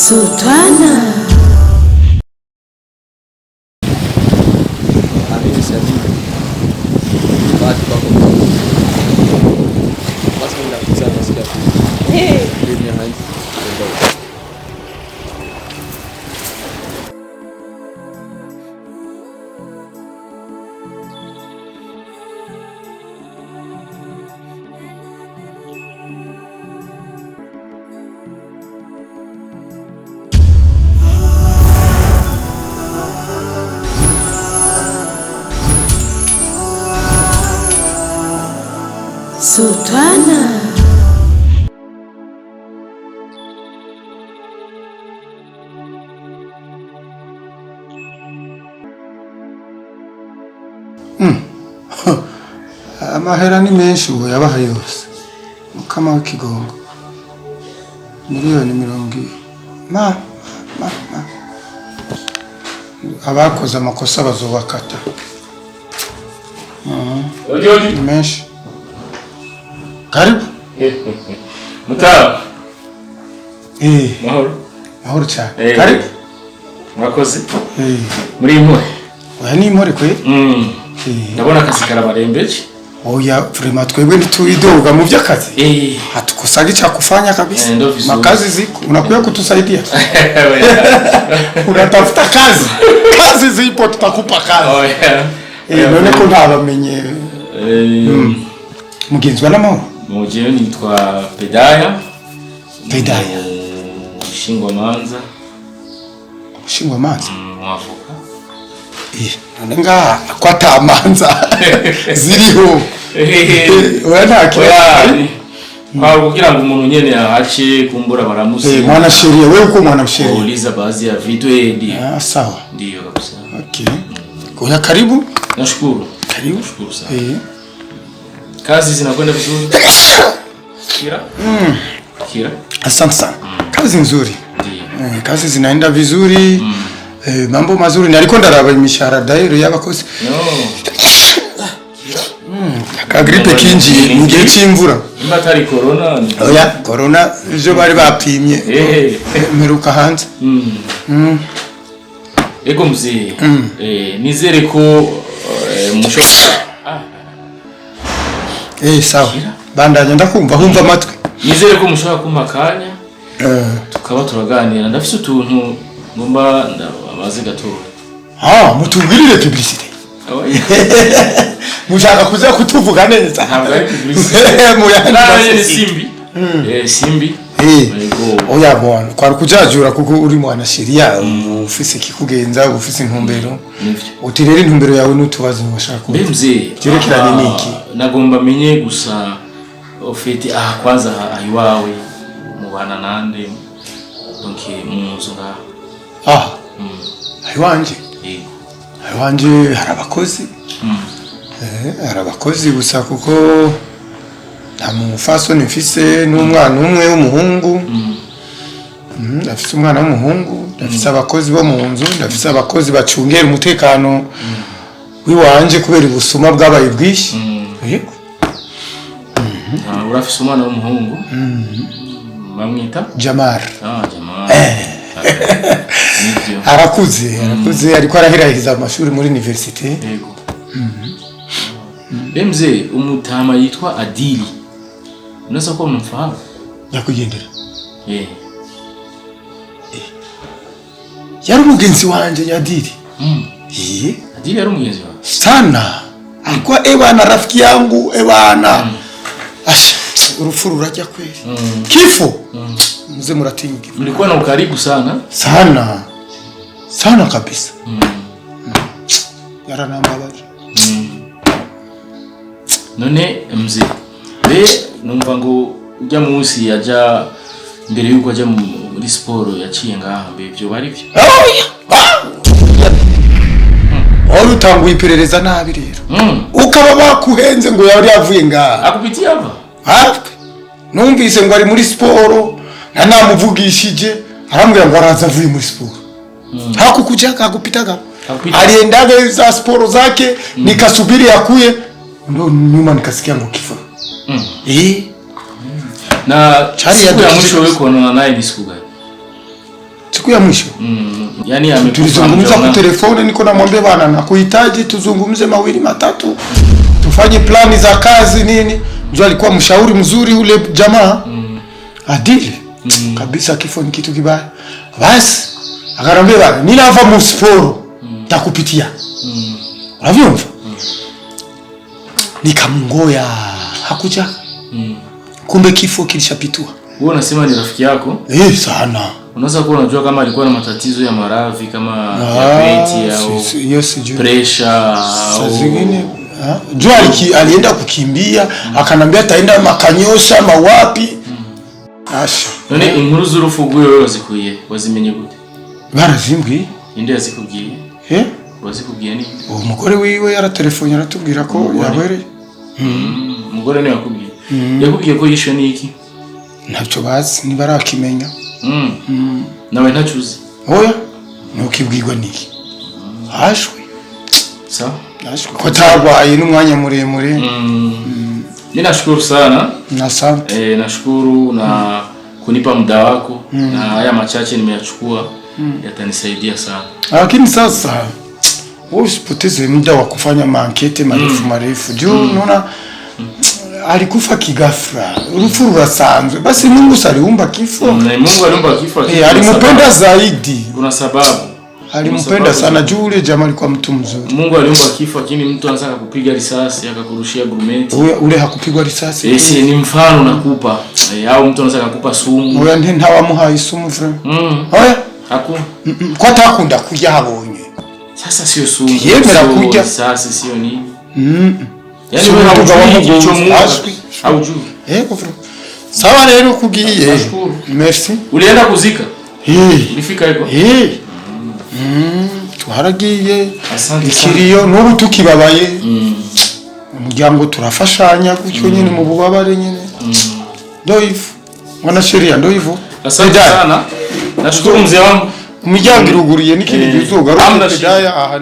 Sultana. Sultana. Amahera ni menshi ubu yabaha yose. Mukama w'ikigongo. Miliyoni 70. Abakoze amakosa bazobakata. Ni menshi. Karibu. Mutawa. Mahoro. Mahoro cyane. Karibu. Mwakoze. Muri imwe. Oya ni imore kwe? Ndabona akazi karabarembeje. Oya vraiment twebwe ntituidoga mu by'akazi. Hatukosaga cha kufanya kabisa. Makazi ziko. Unakuja kutusaidia. Unatafuta kazi. Kazi zipo tutakupa kazi. None ko ntabamenye. Mugenzwa n'amahoro. Mujeyo nitwa Pedaya. Pedaya. Shingwamanza. Shingwamanza. Mwavuka. None nga kwatamanza ziriho. Oya ntakira. Kwa kugira ngo umuntu nyene ahace kumbura baramusi. Mwana sheria wewe uko mwana sheria. Uliza baadhi ya vitu ndio. Sawa. Ndio kabisa. Okay. Kwa karibu. Nashukuru. Karibu. Nashukuru sana. Kazi zinakwenda vizuri? Kira? Kira? Asante sana. Kazi nzuri. Ndio. Kazi zinaenda vizuri. Mambo mazuri. Nalikuwa ndaraba imishahara dairo y'abakozi. No. Akagripe kinji mu gihe cy'imvura. Imba atari corona. Oya, corona ejo bari bapimye. Meruka hanze. Ego mzee. Nizere ko musho. Sawa. Bandanya ndakumva humva amatwi. Nizere ko mushobora kumakanya. Tukaba turaganira. Ndafise utuntu ngomba ndabaze gato. Mutubwirire publicité. Mushaka kuza kutuvuga neza. Ntabwo ari publicité. Naye Simbi. Simbi. Oya bwana, kwa kujajura kuko uri mwana sheria ufise kikugenza ufise intumbero. Utirere intumbero yawe n'utubazo washaka. Mzee. Kirekirane niki? Nagomba menye gusa ofete kwanza ayiwawe mubana nande. Donc munzu nga. Ayiwanje. Ayiwanje harabakozi. Harabakozi gusa kuko nta mufaso nifise n'umwana umwe w'umuhungu. Ndafise umwana w'umuhungu, ndafise abakozi bo mu nzu, ndafise abakozi bacungera umutekano wiwanje kubera ubusuma bwabaye bwishi. Yego. Urafise umwana w'umuhungu? Bamwita Jamar. Jamar. Arakuze ariko araherahiza amashuri muri universite. Yego. Mzee umutama yitwa Adili. Unaweza kuwa mnafahamu? Yakugendera. Yari umugenzi wanje Adili. Adili yari umugenzi wawe? Sana. Alikuwa ebana rafiki yangu ebana. Urupfu rurajya kweli. Kifo. Mzee muratinya. Mlikuwa na ukaribu sana? Sana kabisa. Yaranambabaje. None mzee numva ngo ujya munsi yaja mbere yuko ajya muri sport yaciye ngaha mbe byo bari byo. Utanguye iperereza nabi rero. Ukaba bakuhenze ngo yari yavuye ngaha. Akupitiye ava? Numvise ngo ari muri sport namuvugishije arambwira ngo araza avuye muri sport. Hakukuja akagupitaga. Aliendaga za sport zake nikasubiri yakuye. Ndo nyuma nikasikia ngo kifa. Na siku ya mwisho wewe kuonana naye ni siku gani? siku ya mwisho. Yani amekufa. Tulizungumza kwa telefoni, niko namwambia bana nakuhitaji tuzungumze mawili matatu. Tufanye plani za kazi nini. Ndio alikuwa mshauri mzuri ule jamaa. Adili. Kabisa kifo ni kitu kibaya. Basi akanambia bana ninafa musporo takupitia. Unavyomfa? Nikamngoya hakuja. Kumbe kifo kilishapitua. Wewe unasema ni rafiki yako? Sana. Unaweza kuwa unajua kama alikuwa na matatizo ya maradhi kama diabetes au pressure au zingine. Jua alienda kukimbia, akanambia ataenda makanyosha mawapi. Asha. None inkuru z'urufuguye wewe wazikuye, wazimenye gute? Barazimbwi. Inde yazikubwiye? Wazikubwiye ni? Umugore wiwe yaratelefone aratubwira ko yabereye. Umugore niwe yakubwiye. Yakubwiye ko yishwe niki? Ntacyo bazi nibarakimenya. Nawe ntacuzi. Oya. Nukibwirwa niki? Hashwe. Sawa. Kwa tarwaye n'umwanya muremure. Mimi nashukuru sana. Asante. Nashukuru na kunipa muda wako na haya machache nimeyachukua yatanisaidia sana. Lakini sasa usipoteze muda wa kufanya maankete marefu. Juu unaona alikufa kigafra. Urufu rurasanzwe. Basi Mungu aliumba kifo. Mungu aliumba kifo. Alimpenda zaidi. Kuna sababu. Alimpenda sana juu ule jamaa alikuwa mtu mzuri. Mungu aliumba kifo lakini mtu anataka kupiga risasi akakurushia gurumeti. Ule hakupigwa risasi. Ni mfano nakupa. Au mtu anataka kukupa sumu. Oya ntawamuhaye sumu frère. Oya hakuna. Kwa takunda kujya habonye. Sasa sio sumu. Yemera kujya risasi sio nini? Yaani wewe unakuwa Mungu au juu. Kufuru. Sawa rero kugiye. Merci. Ulienda kuzika? Ulifika hiko? Tuharagiye ikiriyo n'ubu tukibabaye umuryango turafashanya gutyo nyine mu bubabare nyine ndo hivyo mwana sheria ndo hivyo. Asante sana, nashukuru mzee wangu. Umuryango iruguruye n'ikindi gizoga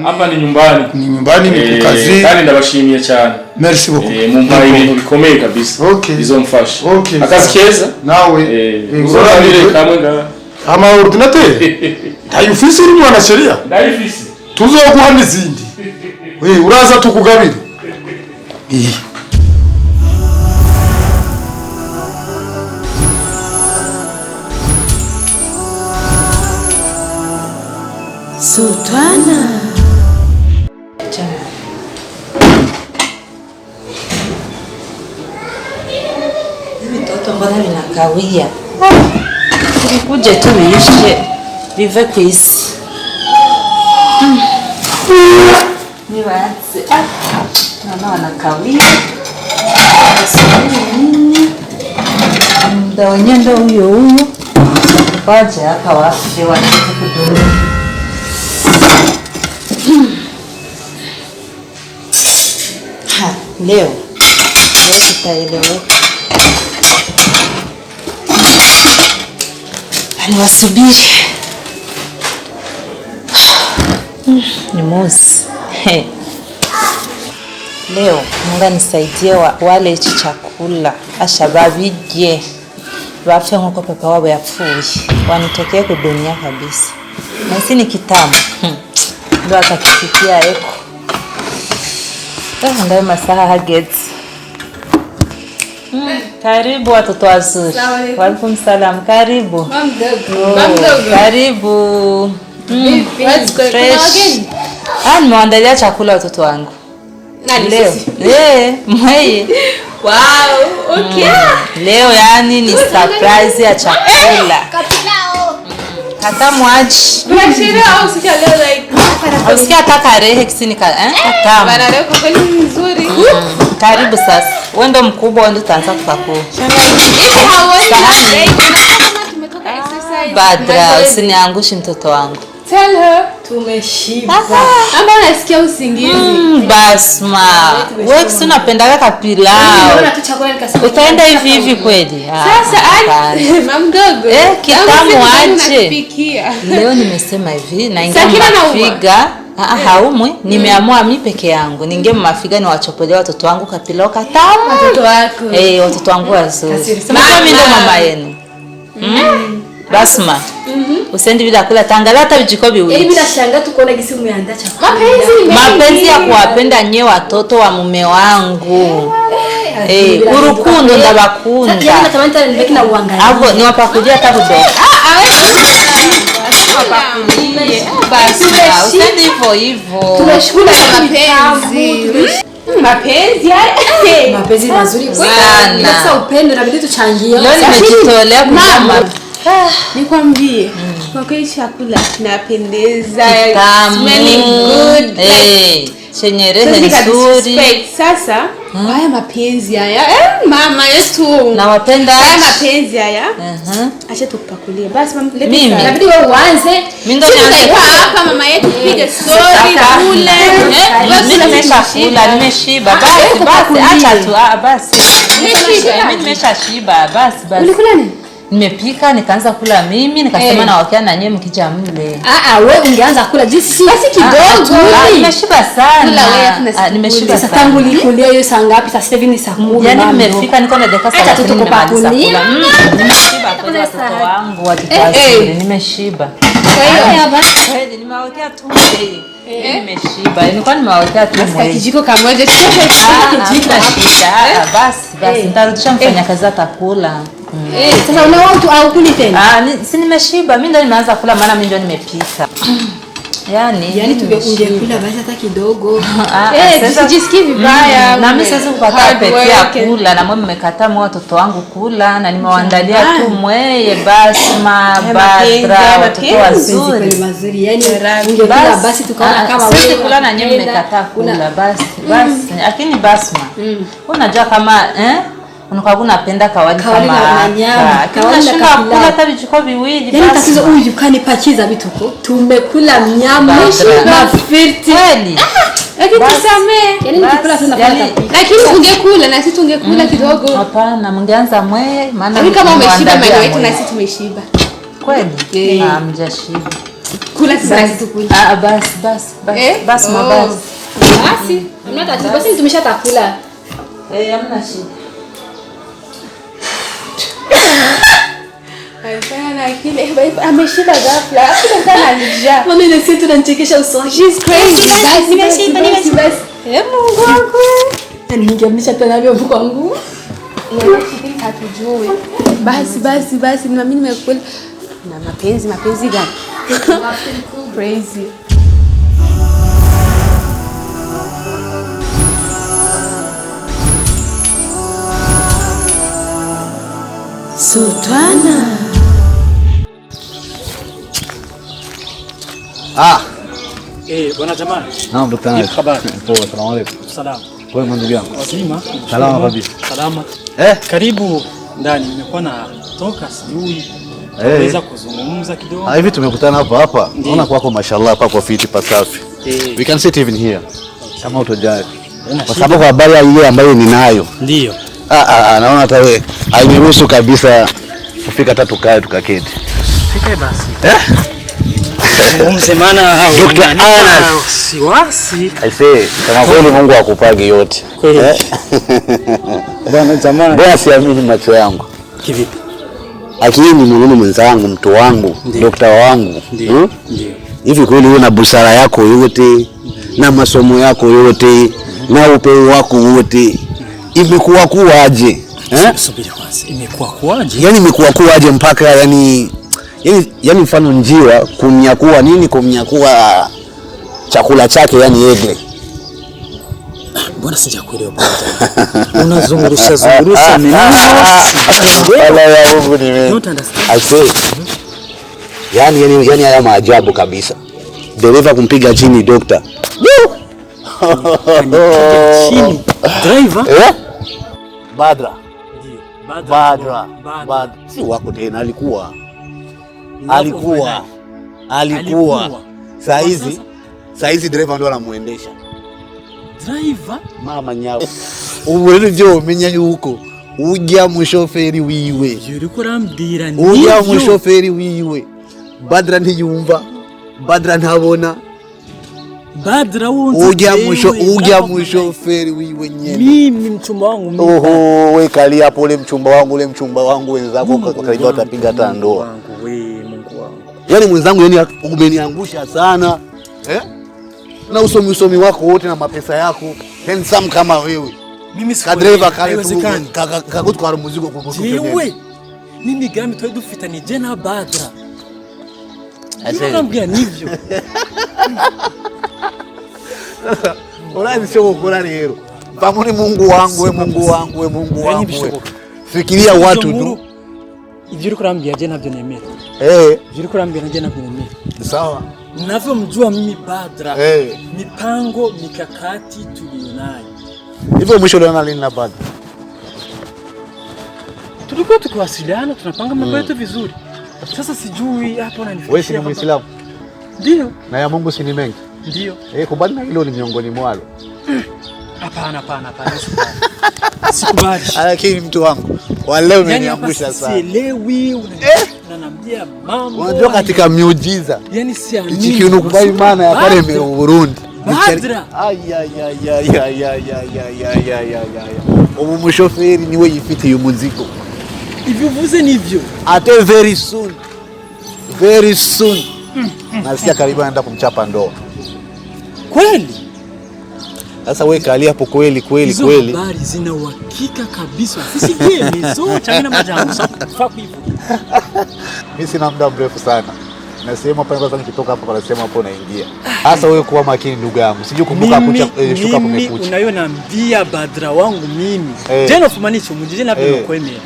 hapa ni nyumbani, ni ku kazi kandi ndabashimiye cyane. Merci beaucoup. Mumbaye ibintu bikomeye kabisa bizomfasha akazi keza nawe uzorabire kamwe nga ama ordinateur tayufisi uri mwana sheria ndayifisi tuzoguha n'izindi uraza tukugabire. Sultana vitoto mbona vinakawia? Vikuje tu viishe vive ku isi. Niwaanze naona wanakawia nini? Muda wenyewe ndio huyo waje hapa wafe wanataka kudumu. Leo tutaeleweka. Niwasubiri. Ni mosi. Leo Mungu nisaidie wale hichi chakula ashababije bafe nkuko papa wabo yapfuye wanitokee ku dunia kabisa. Nasi ni kitamu. Ndio akakifikia eko. Ndio masaha hageze. Karibu watoto wazuri. Walaikum salam. Karibu. Karibu. Nimeandalia chakula watoto wangu. Leo. Mweye. Wow, okay. Leo yani ni surprise ya chakula. Katamu aje. Tunashiria au sikia leo like. Usikia kakarehe kisini katamu. Barare kwa kweli nzuri. Karibu sasa. Wewe ndo mkubwa, wewe ndo utaanza kupakua. Badra, usiniangushe mtoto wangu. Tell her tumeshiba. Amba nasikia usingizi. Basma. Wewe si unapendaga kapilao. Utaenda hivi hivi kweli? Sasa mamdogo. Kitamu aje. Leo nimesema hivi naingia mafiga. Haumwe, nimeamua mimi peke yangu. Ninge mafiga ni wachopolee watoto wangu kapilao katamu. Watoto wako. Watoto wangu wazuri. Sema mimi ndo mama yenu. Basma. Usendi bila kula tangala hata vijiko viwili. Bila shanga tukoona gisi umeandaa chakula. Mapenzi ya kuwapenda nye watoto wa mume wangu. Urukundo ndabakunda. Yaani natamani tena nibaki na uangalie. Hapo ni wapakulia hata budo. Basi usendi hivyo. Tunashukuru kwa mapenzi. Mapenzi mazuri sana. Sasa upendo inabidi tuchangie. Leo nimejitolea mama. Nikwambie, kwa kweli chakula kinapendeza. Smelling good. Chenye rehe nzuri. Sasa, haya mapenzi haya. Mama yetu. Nawapenda. Haya mapenzi haya. Acha tukupakulie. Basi mama leta. Mimi. Inabidi wewe uanze. Mimi ndo nianze hapa mama yetu piga story kule. Mimi nimeshakula, nimeshiba. Basi acha tu. Basi. Mimi nimeshashiba. Basi. Ulikula nini? Nimepika nikaanza kula mimi nikasema na wakia na nyie mkija mle. Wewe ungeanza kula jinsi basi kidogo. Nimeshiba sana. Nimeshiba sana. Tangu nikulia hiyo saa ngapi? Sasa hivi ni saa 10. Yaani nimefika niko na dakika 30 tutokopakulia. Nimeshiba kwa watoto wangu wajitazame. Nimeshiba. Kwa hiyo hapa kweli nimewekea tu nimeshiba. Nilikuwa nimewekea tu kijiko kamoja. Kijiko. Basi nitarudisha mfanyakazi atakula. Sasa una watu au kuli tena? Si nimeshiba. Mimi ndo nimeanza kula maana mimi ndo nimepika. Yaani tungekula basi hata kidogo. Sijisikii vibaya. Na mimi siwezi kupata appetite ya kula na mimi nimekataa watoto wangu kula na nimewaandalia tu mweye Basma, Badra, watoto wazuri. Yaani ungekula basi tukaona kama wewe siwezi kula na nyinyi mmekataa kula basi. Lakini Basma, unajua kama unakuwa unapenda kawali kama nyama, kawali na kula hata vijiko viwili basi. Yaani tatizo huyu kanipakiza vituko. Tumekula nyama, mafirti. Kweli. Lakini tusamee. Yaani nikikula tunapata. Lakini ungekula na sisi tungekula kidogo. Hapana, mngeanza mweye maana kama umeshiba mali wetu na sisi tumeshiba. Kweli? Mjashiba. Kula sasa tukule. Basi. Basi. Basi, hamna tatizo. Basi tumeshatakula. Hamna shida. Ameshiba ghafla. Hakuna njaa. Mama ile sisi tunachekesha usoni. She's crazy. Nimeshiba. Mungu wangu. Ningemlisha tena leo kwangu. Ndio hatujui. Basi na mimi nimekula na mapenzi gani? Crazy. Sultana. Bwana jamani. Naam daktari. Habari. Poa, salamu alaykum. Salamu. Wewe ndugu yangu. Salama. Salama kabisa. Salama. Karibu ndani. Nimekuwa natoka sijui. Tunaweza kuzungumza kidogo. Hivi tumekutana hapa. Naona kwako mashallah hapa kwa fiti pasafi. We can sit even here. Kama utojali. Kwa sababu kwa habari ile ambayo ninayo. Ndio. Naona hata wewe hainiruhusu kabisa kufika hata tukae tukaketi. Fika basi. Msemana Dr. Anas siwasi. I say kama kweli Mungu akupage yote. Bwana jamani. Bwana siamini macho yangu. Kivipi? Akini ni mwanaume mwenzangu, mtu wangu, dokta wangu. Ndio. Hivi kweli wewe na busara yako yote na masomo yako yote na upeo wako wote imekuwa kuwaje? Subiri kwanza. Imekuwa kuwaje? Yaani imekuwa kuwaje mpaka yani mfano njiwa kumnyakua chakula chake yani ege. Mbona sijakuelewa bwana? Unazungurusha mimi. Wala ya Mungu ni mimi. I say. Yani haya maajabu kabisa. Dereva kumpiga chini dokta. Chini. Driver? Badra. Si wako tena alikuwa. Saizi driver ndo anamuendesha. Driver? Mama nyao. Uwele vyo umenya huko. Ujya mushoferi wiwe. Yuriko rambira ndio. Ujya mushoferi wiwe. Badra ntiyumva. Badra ntabona. Badra ujya mushoferi wiwe nyene. Mimi mchumba wangu. Oho, we kali hapo ule mchumba wangu wenzako karibia utapiga hata ndoa. Yaani mwenzangu, yani umeniangusha sana. Na usomi wako wote na mapesa yako. Handsome kama wewe. Mimi ka driver kale tu kagutwara umuzigo kubuka. Jewe. Mimi gami twa dufitanye je na Badra. Nambia nivyo. Ola sio gukora rero. Bamuri Mungu wangu, Mungu wangu. Fikiria watu tu. Ivyo uri kurambia je navyo nemera. Ivyo uri kurambia je navyo nemera. Sawa. Ninavyomjua mimi Badra. Mipango mikakati tulionayo. Hivyo mwisho uliona lini na Badra? Tulikuwa tukiwasiliana, tunapanga mambo yetu vizuri. Sasa sijui hapo unanifikishia. Wewe si Muislamu? Ndio. Na ya Mungu si ni mengi? Ndio. Kubali na hilo ni miongoni mwalo. Hapana. Sikubali. Lakini mtu wangu, wale umeniangusha sana. Sielewi, unaniambia mambo. Unajua katika miujiza. Yaani siamini. Kiunukubali maana ya pale Burundi. Badra. Ubu mushoferi niwe yifitiye umuziko. Ivyo vuze nivyo. Ate very soon. Nasikia karibu anaenda kumchapa ndoa. Kweli? Sasa wewe kalia hapo kweli. Hizo habari zina uhakika kabisa. Usikie nizo changina majambo safa hivyo. Mimi sina muda mrefu sana. Nasema pale kwanza nikitoka hapo nasema hapo naingia. Sasa wewe kuwa makini ndugu yangu. Sijui kumbuka shuka kumekucha. Unayoniambia Badra wangu mimi. Jeno fumanisho mjije na pendo kwemera.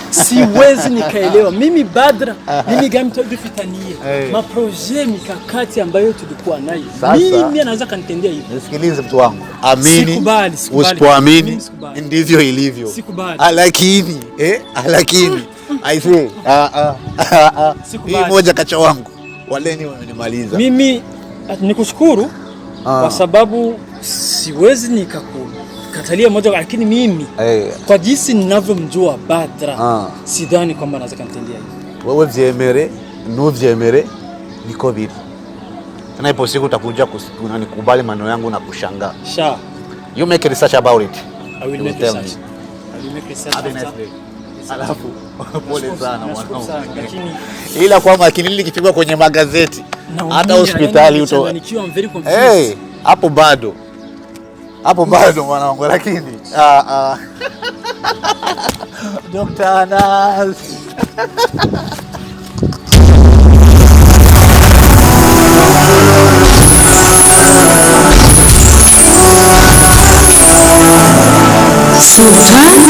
Siwezi nikaelewa. Mimi Badra, mimi gami tudufitanie. Maproje mikakati ambayo tulikuwa nayo. Mimi anaweza kanitendea hivi. Nisikilize mtu wangu. Amini. Sikubali. Usipoamini ndivyo ilivyo. Sikubali. Lakini I say hii moja kacha wangu. Waleni wamenimaliza. Mimi nikushukuru kwa sababu siwezi nikakukatalia moja, lakini mimi kwa jinsi ninavyomjua Badra sidhani kwamba anaweza kanitendea hivi. Wewe vyemere, nuvyemere niko vipi? Na ipo siku utakuja kunikubali maneno yangu na kushangaa. Sure. You make research about it. I will make research. Alafu pole sana mwanangu. Ila kwa makini likipigwa kwenye magazeti hata hospitali hapo bado mwanangu, lakini Dr. Anas Sultani